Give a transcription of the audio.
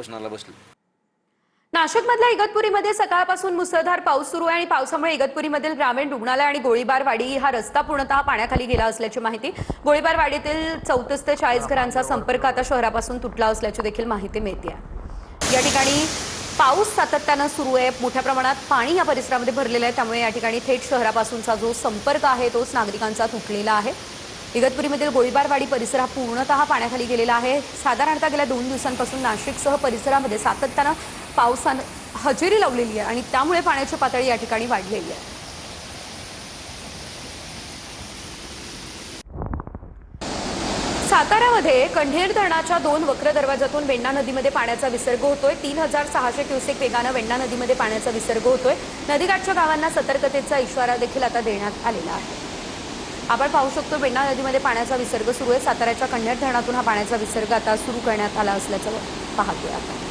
उपोषणाला बसले. नाशिकमधल्या इगतपुरीमध्ये सकाळपासून मुसळधार पाऊस सुरू आहे आणि पावसामुळे इगतपुरीमधील ग्रामीण रुग्णालय आणि गोळीबारवाडी हा रस्ता पूर्णतः पाण्याखाली गेला असल्याची माहिती. गोळीबारवाडीतील 34 ते 40 घरांचा संपर्क आता शहरापासून तुटला असल्याची देखील माहिती मिळते. या ठिकाणी पाऊस सातत्याने सुरू आहे, मोठ्या प्रमाणात पाणी या परिसरामध्ये भरलेलं आहे, त्यामुळे या ठिकाणी थेट शहरापासूनचा जो संपर्क आहे तोच नागरिकांचा तुटलेला आहे. इगतपुरीमधील गोळीबारवाडी परिसर हा पूर्णतः पाण्याखाली गेलेला आहे. साधारणतः गेल्या 2 दिवसांपासून नाशिकसह परिसरामध्ये सातत्याने पावसाने हजेरी लावलेली आहे आणि त्यामुळे पाण्याची पातळी या ठिकाणी वाढलेली आहे. साताऱ्यामध्ये कंढेर धरणाच्या 2 वक्र दरवाजातून वेण्णा नदीमध्ये पाण्याचा विसर्ग होतोय. 3600 क्युसेक वेगाने वेण्णा नदीमध्ये पाण्याचा विसर्ग होतोय. नदीकाठच्या गावांना सतर्कतेचा इशारा देखील आता देण्यात आलेला आहे. आपण पाहू शकतो वेण्णा नदीमध्ये पाण्याचा विसर्ग सुरू आहे. साताऱ्याच्या कंढेर धरणातून हा पाण्याचा विसर्ग आता सुरू करण्यात आला असल्याचं पाहतोय आपण.